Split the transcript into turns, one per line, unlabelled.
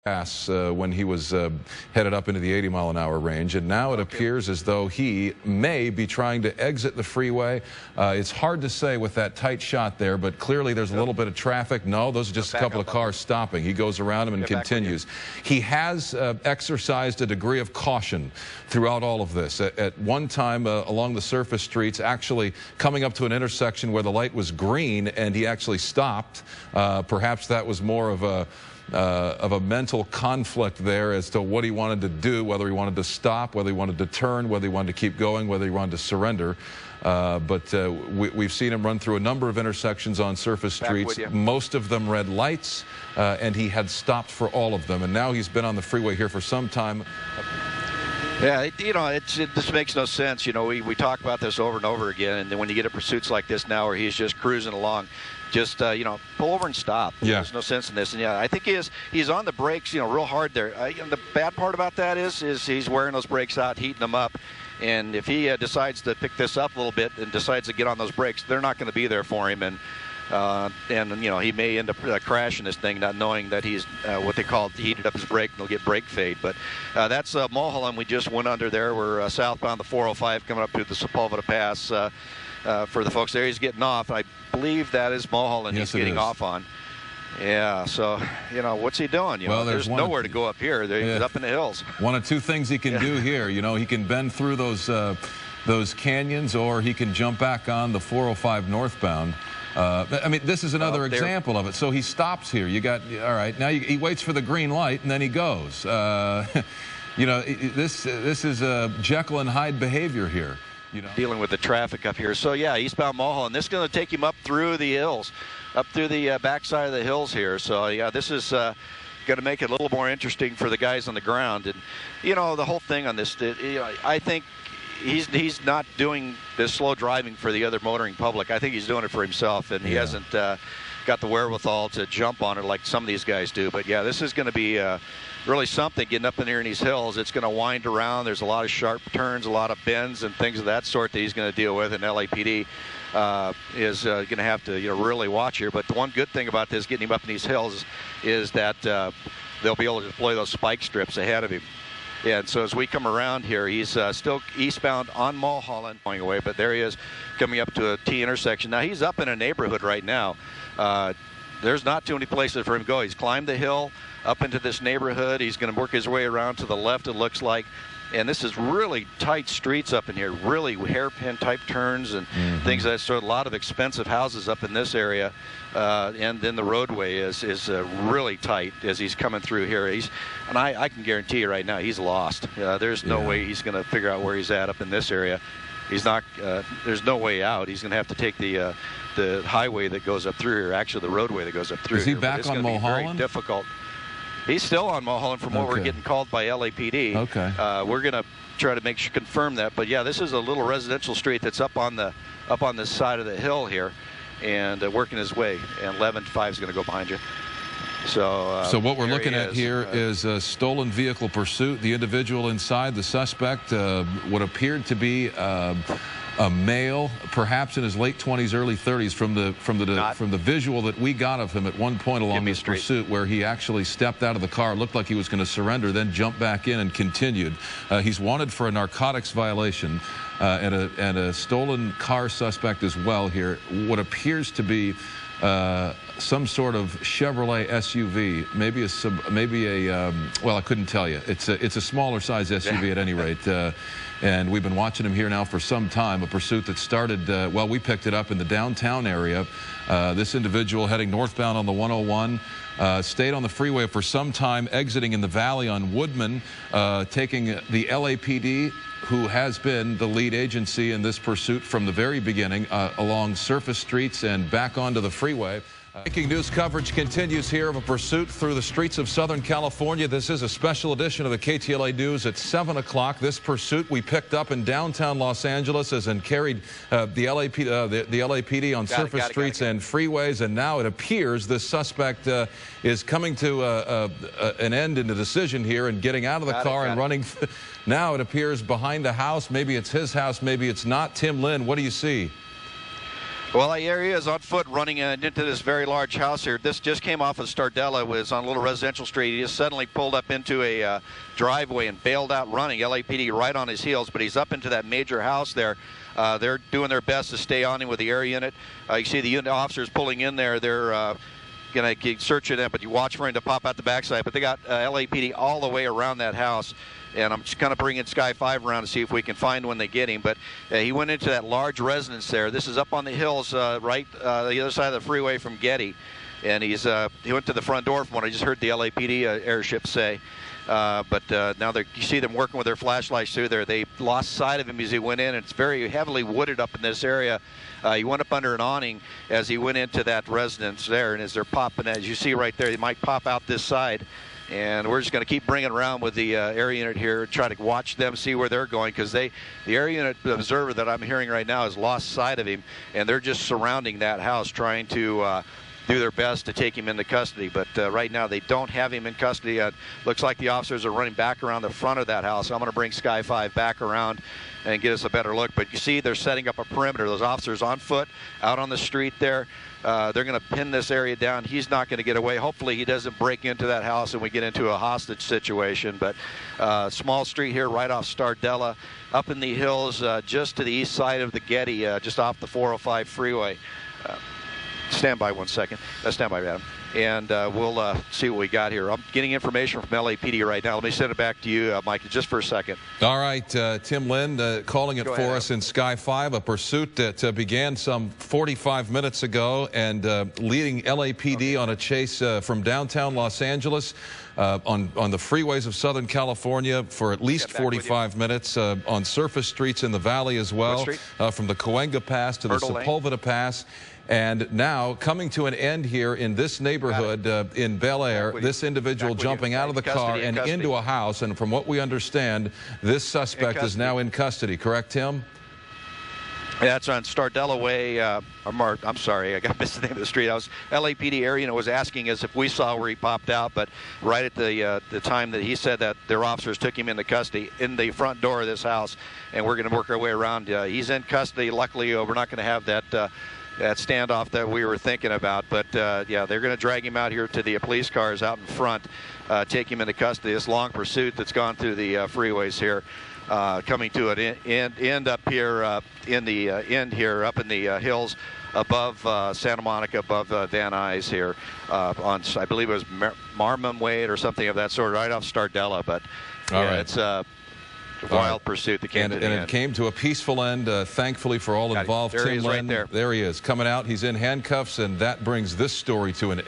pass when he was headed up into the 80-mile-an-hour range, and now it appears as though he may be trying to exit the freeway. It's hard to say with that tight shot there, but clearly there's a little bit of traffic. No, those are just a couple of cars stopping. He goes around him and continues. He has exercised a degree of caution throughout all of this. At one time along the surface streets, actually coming up to an intersection where the light was green and he actually stopped. Perhaps that was more of a mental conflict there as to what he wanted to do, whether he wanted to stop, whether he wanted to turn, whether he wanted to keep going, whether he wanted to surrender. But we've seen him run through a number of intersections on surface streets, most of them red lights, and he had stopped for all of them. And now he's been on the freeway here for some time.
Yeah, you know, this makes no sense. You know, we talk about this over and over again, and then when you get at pursuits like this now where he's just cruising along, just, you know, pull over and stop. Yeah. There's no sense in this. And, yeah, I think he's on the brakes, you know, real hard there. And the bad part about that is he's wearing those brakes out, heating them up. And if he decides to pick this up a little bit and decides to get on those brakes, they're not going to be there for him. And you know, he may end up crashing this thing, not knowing that he's what they call heated up his brake, and he'll get brake fade. But that's Mulholland. We just went under there. We're southbound the 405 coming up to the Sepulveda Pass. For the folks there, he's getting off. I believe that is Mulholland he's getting off on. Yeah, so, you know, what's he doing? You know, there's nowhere to go up here. He's up in the hills.
One of two things he can do here. You know, he can bend through those canyons, or he can jump back on the 405 northbound. I mean, this is another example of it. So he stops here. You got, all right, now he waits for the green light, and then he goes. You know, this is Jekyll and Hyde behavior here. You know,
dealing with the traffic up here. So, yeah, eastbound Mulholland. This is going to take him up through the hills, up through the backside of the hills here. So, yeah, this is going to make it a little more interesting for the guys on the ground. And, you know, the whole thing on this, you know, I think he's not doing this slow driving for the other motoring public. I think he's doing it for himself, and he hasn't got the wherewithal to jump on it like some of these guys do. But, yeah, this is going to be really something getting up in here in these hills. It's going to wind around. There's a lot of sharp turns, a lot of bends and things of that sort that he's going to deal with, and LAPD is going to have to, you know, really watch here. But the one good thing about this, getting him up in these hills, is that they'll be able to deploy those spike strips ahead of him. And so as we come around here, he's still eastbound on Mulholland going away, but there he is coming up to a T intersection. Now he's up in a neighborhood right now. There's not too many places for him to go. He's climbed the hill up into this neighborhood. He's going to work his way around to the left, it looks like. And this is really tight streets up in here, really hairpin type turns and things of that sort. A lot of expensive houses up in this area. And then the roadway is really tight as he's coming through here. And I can guarantee you right now, he's lost. There's no way he's going to figure out where he's at up in this area. He's not, there's no way out. He's going to have to take the highway that goes up through here, actually the roadway that goes up through here.
Is he back on Mulholland?
Very difficult. He's still on Mulholland from what we're getting called by LAPD. Okay. We're going to try to confirm that. But, yeah, this is a little residential street that's up on this side of the hill here and working his way. And 11-5 is going to go behind you. So
what we're looking at here is a stolen vehicle pursuit. The individual inside, the suspect, what appeared to be a male, perhaps in his late 20s, early 30s, from the visual that we got of him at one point along this pursuit, where he actually stepped out of the car, looked like he was going to surrender, then jumped back in and continued. He's wanted for a narcotics violation and a stolen car suspect as well here. What appears to be some sort of Chevrolet SUV, maybe a well, I couldn't tell you. It's a smaller size SUV at any rate. And we've been watching him here now for some time, a pursuit that started, well, we picked it up in the downtown area. This individual heading northbound on the 101, stayed on the freeway for some time, exiting in the valley on Woodman, taking the LAPD, who has been the lead agency in this pursuit from the very beginning, along surface streets and back onto the freeway. Breaking news coverage continues here of a pursuit through the streets of Southern California. This is a special edition of the KTLA News at 7 o'clock. This pursuit we picked up in downtown Los Angeles and carried the LAPD on surface streets and freeways. And now it appears this suspect is coming to an end in the decision here and getting out of the car and running. Now it appears behind a house. Maybe it's his house. Maybe it's not. Tim Lynn, what do you see?
Well, here he is on foot running into this very large house here. This just came off of Stardella, was on a little residential street. He just suddenly pulled up into a driveway and bailed out running. LAPD right on his heels, but he's up into that major house there. They're doing their best to stay on him with the air unit. You see the unit officers pulling in there. They're going to keep searching it, but you watch for him to pop out the backside. But they got LAPD all the way around that house. And I'm just kind of bringing Sky 5 around to see if we can find when they get him. But he went into that large residence there. This is up on the hills, right the other side of the freeway from Getty. And he went to the front door from what I just heard the LAPD airship say. But now you see them working with their flashlights through there. They lost sight of him as he went in. It's very heavily wooded up in this area. He went up under an awning as he went into that residence there. And as they're popping, as you see right there, they might pop out this side. And we're just going to keep bringing around with the air unit here, try to watch them, see where they're going, because the air unit observer that I'm hearing right now has lost sight of him, and they're just surrounding that house trying to do their best to take him into custody. But right now they don't have him in custody. Looks like the officers are running back around the front of that house. I'm going to bring Sky 5 back around and get us a better look. But you see they're setting up a perimeter. Those officers on foot out on the street there. They're going to pin this area down. He's not going to get away. Hopefully he doesn't break into that house and we get into a hostage situation. But small street here right off Stardella, up in the hills just to the east side of the Getty, just off the 405 freeway. Stand by 1 second. Stand by, Adam. And we'll see what we got here. I'm getting information from LAPD right now. Let me send it back to you, Mike, just for a second.
All right, Tim Lind calling it for us in Sky 5, a pursuit that began some 45 minutes ago and leading LAPD on a chase from downtown Los Angeles on the freeways of Southern California for at least 45 minutes, on surface streets in the valley as well, from the Cahuenga Pass to the Sepulveda Pass. And now, coming to an end here in this neighborhood in Bel Air, this individual jumping out of the car and into a house. And from what we understand, this suspect is now in custody. Correct, Tim?
That's on Stardella Way. I'm sorry, I got missed the name of the street. LAPD area was asking us if we saw where he popped out, but right at the time that he said that, their officers took him into custody in the front door of this house, and we're going to work our way around. He's in custody. Luckily, we're not going to have that standoff that we were thinking about. But yeah, they're going to drag him out here to the police cars out in front, take him into custody. This long pursuit that's gone through the freeways here, coming to an end up here in the end here up in the hills above Santa Monica, above Van Nuys here on, I believe it was Marmon Wade or something of that sort, right off Stardella. But yeah, it's wild pursuit that came to the end.
It came to a peaceful end, thankfully for all involved.
There he is right there.
There he is, coming out. He's in handcuffs, and that brings this story to an end.